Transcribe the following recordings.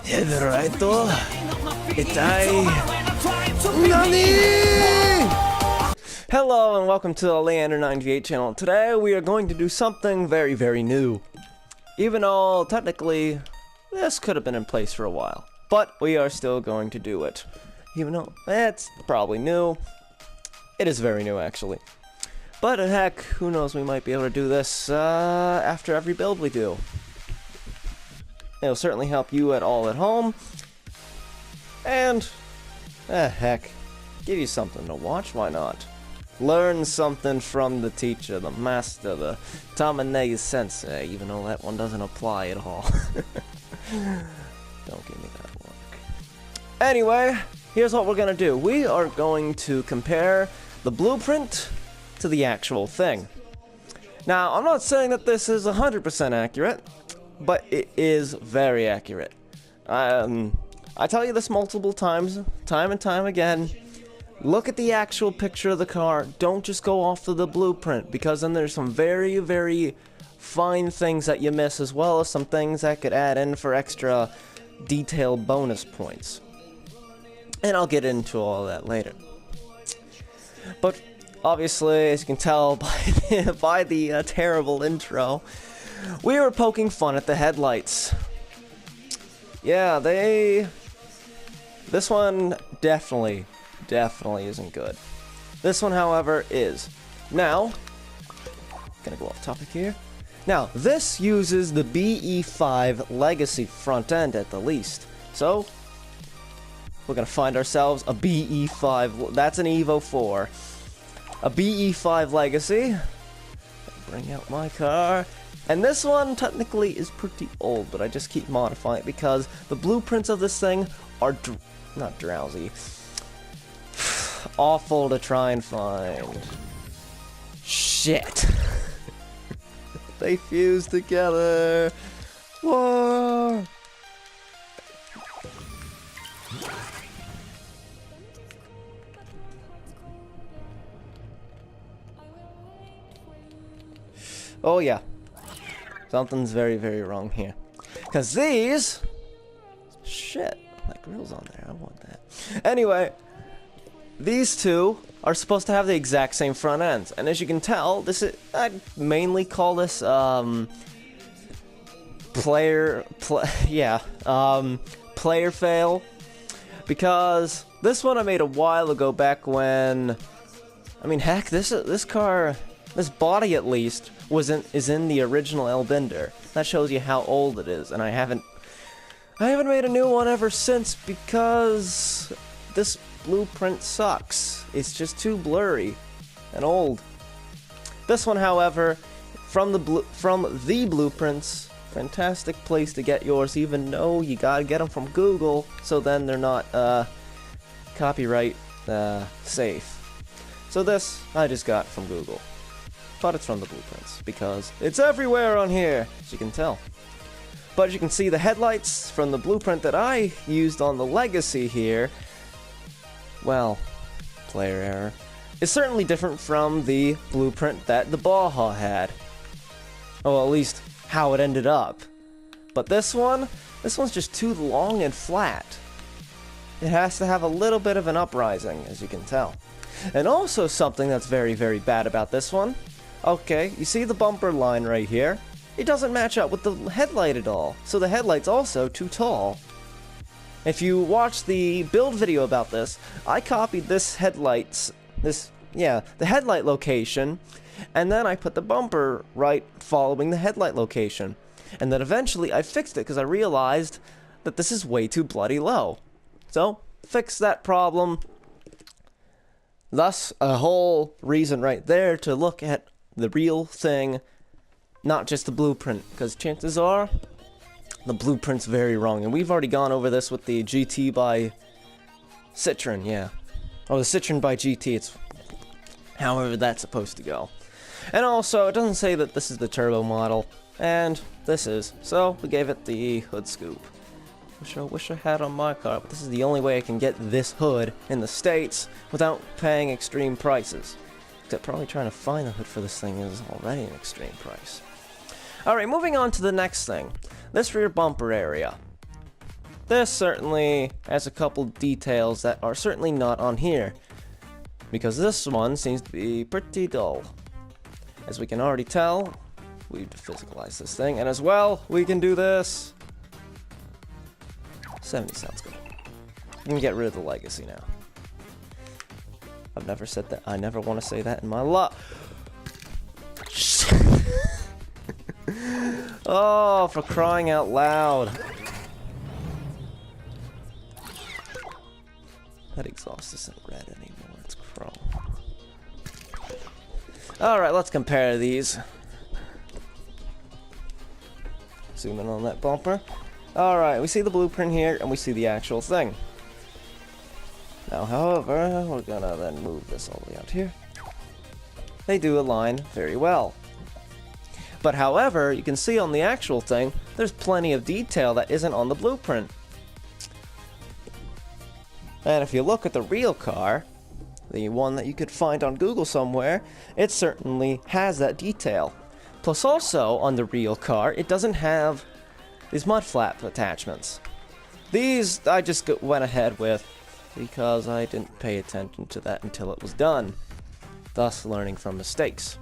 Hederaito Itai Nani! Hello and welcome to the Leander 98 channel. Today we are going to do something very, very new. Even though technically this could have been in place for a while, but we are still going to do it. Even though it's probably new, it is very new actually. But heck, who knows, we might be able to do this after every build we do. It'll certainly help you at all at home. And, heck, give you something to watch, why not? Learn something from the teacher, the master, the Tamanei sensei, even though that one doesn't apply at all. Don't give me that look. Anyway, here's what we're gonna do. We are going to compare the blueprint to the actual thing. Now, I'm not saying that this is 100% accurate, but it is very accurate. I tell you this multiple times, time and time again. Look at the actual picture of the car. Don't just go off of the blueprint, because then there's some very, very fine things that you miss, as well as some things that could add in for extra detailed bonus points. And I'll get into all that later. But obviously, as you can tell by the terrible intro, we were poking fun at the headlights. Yeah, this one definitely isn't good. This one, however, is. Now, gonna go off topic here. Now, this uses the BE5 Legacy front end at the least. So, we're gonna find ourselves a BE5, that's an Evo 4. A BE5 Legacy. Bring out my car. And this one technically is pretty old, but I just keep modifying it because the blueprints of this thing are not drowsy. Awful to try and find. Shit. They fuse together. Whoa. Oh yeah. Something's very, very wrong here. Because these... Shit. That grill's on there. I want that. Anyway. These two are supposed to have the exact same front ends. And as you can tell, this is... I'd mainly call this, player fail. Because this one I made a while ago, back when... I mean, heck, this car... This body, at least, is in the original LBP3. That shows you how old it is, and I haven't made a new one ever since because this blueprint sucks. It's just too blurry and old. This one, however, from the blueprints, fantastic place to get yours, even though you gotta get them from Google, so then they're not copyright safe. So this I just got from Google. But it's from the blueprints, because it's everywhere on here, as you can tell. But as you can see, the headlights from the blueprint that I used on the Legacy here, well, player error, is certainly different from the blueprint that the Baja had. Oh, at least how it ended up. But this one's just too long and flat. It has to have a little bit of an uprising, as you can tell. And also something that's very, very bad about this one. Okay, you see the bumper line right here? It doesn't match up with the headlight at all, so the headlight's also too tall. If you watch the build video about this, I copied this the headlight location, and then I put the bumper right following the headlight location. And then eventually I fixed it because I realized that this is way too bloody low. So, fix that problem. Thus, a whole reason right there to look at the real thing, not just the blueprint, because chances are the blueprint's very wrong, and we've already gone over this with the GT by Citroen, yeah. Oh, the Citroen by GT, it's however that's supposed to go. And also, it doesn't say that this is the turbo model, and this is, so we gave it the hood scoop. Wish I had on my car, but this is the only way I can get this hood in the States without paying extreme prices. Except probably trying to find the hood for this thing is already an extreme price. Alright, moving on to the next thing. This rear bumper area. this certainly has a couple details that are certainly not on here, because this one seems to be pretty dull. As we can already tell, we've physicalized this thing, and as well, we can do this. 70 sounds good. We can get rid of the legacy now. I've never said that. I never want to say that in my life. Oh, for crying out loud. That exhaust isn't red anymore, it's chrome. Alright, let's compare these. Zoom in on that bumper. Alright, we see the blueprint here, and we see the actual thing. Now, however, we're gonna then move this all the way out here. They do align very well. But however, you can see on the actual thing, there's plenty of detail that isn't on the blueprint. And if you look at the real car, the one that you could find on Google somewhere, it certainly has that detail. Plus also, on the real car, it doesn't have these mud flap attachments. These I just went ahead with because I didn't pay attention to that until it was done, thus learning from mistakes.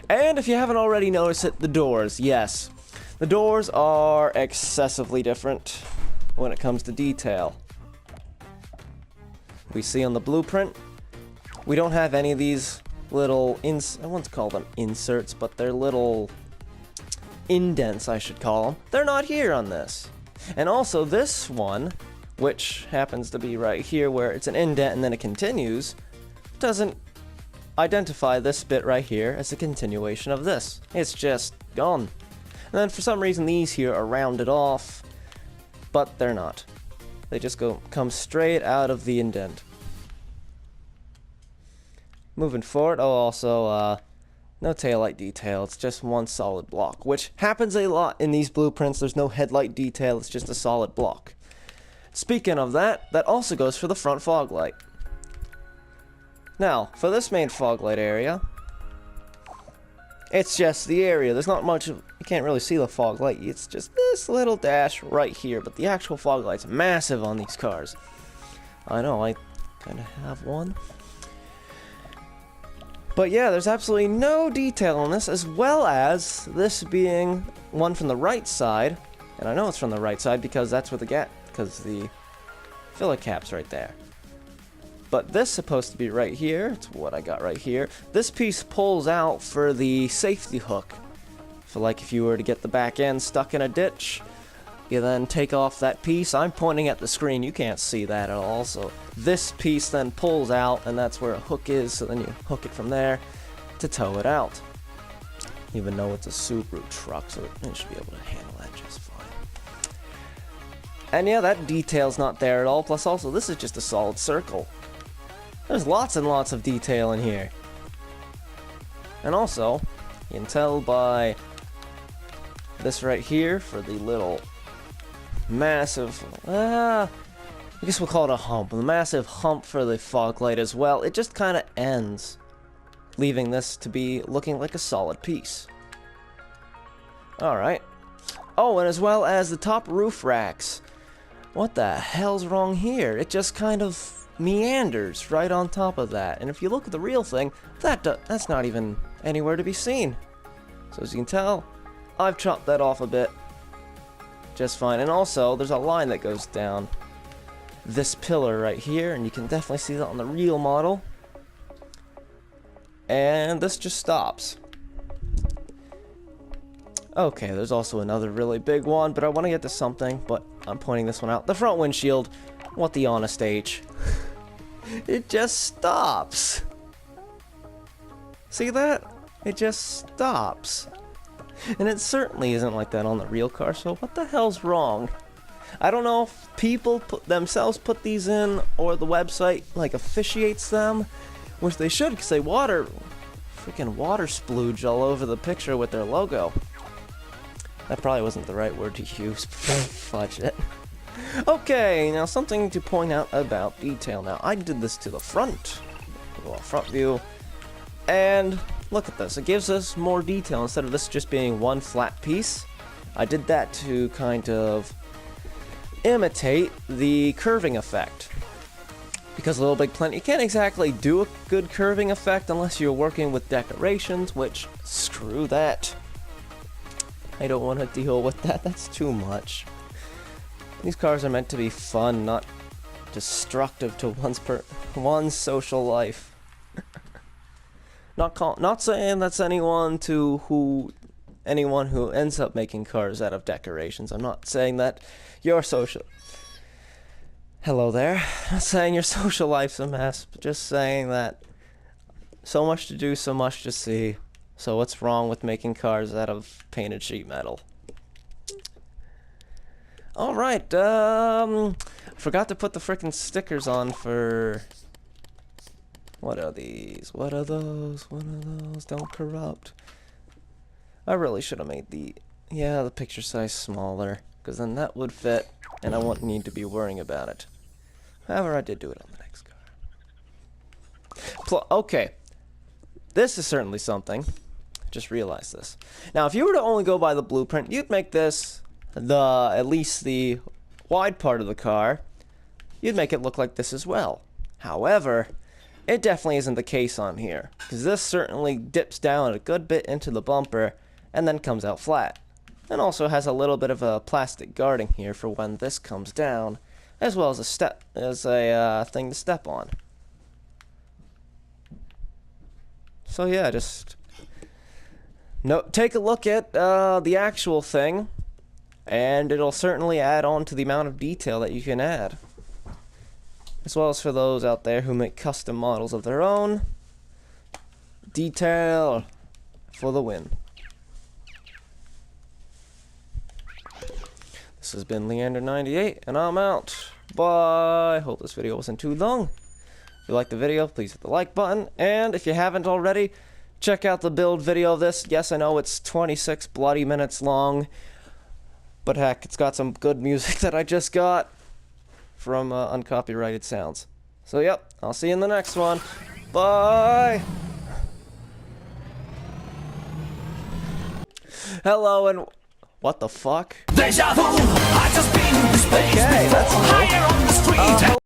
And if you haven't already noticed it, the doors, yes. The doors are excessively different when it comes to detail. We see on the blueprint, we don't have any of these little, I won't call them inserts, but they're little indents, I should call them. They're not here on this. And also this one, which happens to be right here where it's an indent and then it continues, doesn't identify this bit right here as a continuation of this. It's just gone. And then for some reason these here are rounded off, but they're not. They just come straight out of the indent. Moving forward, oh also, no taillight detail, it's just one solid block, which happens a lot in these blueprints. There's no headlight detail, it's just a solid block. Speaking of that, that also goes for the front fog light. Now, for this main fog light area, it's just the area. There's not much of, you can't really see the fog light. It's just this little dash right here, but the actual fog light's massive on these cars. I know, I kind of have one. But yeah, there's absolutely no detail on this, as well as this being one from the right side. And I know it's from the right side because that's where because the filler cap's right there. But this is supposed to be right here. It's what I got right here. This piece pulls out for the safety hook. So like if you were to get the back end stuck in a ditch, you then take off that piece. I'm pointing at the screen, you can't see that at all. So this piece then pulls out, and that's where a hook is. So then you hook it from there to tow it out. Even though it's a Subaru truck, so it should be able to handle that just fine. And yeah, that detail's not there at all. Plus also, this is just a solid circle. There's lots and lots of detail in here. And also, you can tell by this right here for the little massive, I guess we'll call it a hump. The massive hump for the fog light as well. It just kind of ends, leaving this to be looking like a solid piece. Alright. Oh, and as well as the top roof racks. What the hell's wrong here? It just kind of meanders right on top of that. And if you look at the real thing, that's not even anywhere to be seen. So as you can tell, I've chopped that off a bit just fine. And also, there's a line that goes down this pillar right here, and you can definitely see that on the real model. And this just stops. Okay, there's also another really big one, but I want to get to something, but I'm pointing this one out. The front windshield, what the honest age. It just stops. See that? It just stops. And it certainly isn't like that on the real car, so what the hell's wrong? I don't know if people themselves put these in, or the website like officiates them, which they should, because they freaking water splooge all over the picture with their logo. That probably wasn't the right word to use. Fudge it. Okay, now something to point out about detail. Now, I did this to the front. Well, front view. And look at this. It gives us more detail instead of this just being one flat piece. I did that to kind of imitate the curving effect. Because Little Big Planet, you can't exactly do a good curving effect unless you're working with decorations, which, screw that. I don't want to deal with that, that's too much. These cars are meant to be fun, not destructive to one's social life. Not saying that's anyone who ends up making cars out of decorations. I'm not saying that your social... Hello there. I'm not saying your social life's a mess, but just saying that so much to do, so much to see. So what's wrong with making cars out of painted sheet metal? Alright, I forgot to put the frickin' stickers on for... What are these? What are those? What are those? Don't corrupt. I really should have made the picture size smaller, because then that would fit, and I wouldn't need to be worrying about it. However, I did do it on the next car. Okay. This is certainly something. Just realized this. Now, if you were to only go by the blueprint, you'd make this at least the wide part of the car. You'd make it look like this as well. However, it definitely isn't the case on here, because this certainly dips down a good bit into the bumper and then comes out flat. And also has a little bit of a plastic guarding here for when this comes down, as well as a thing to step on. So yeah, just take a look at the actual thing, and it'll certainly add on to the amount of detail that you can add. As well as for those out there who make custom models of their own. Detail for the win. This has been Leander98, and I'm out. Bye. Hope this video wasn't too long. If you liked the video, please hit the like button. And if you haven't already, check out the build video of this. Yes, I know it's 26 bloody minutes long. But heck, it's got some good music that I just got from uncopyrighted sounds. So yep, I'll see you in the next one. Bye! Hello and... What the fuck? Deja vu, I just been to space before. Higher on the street.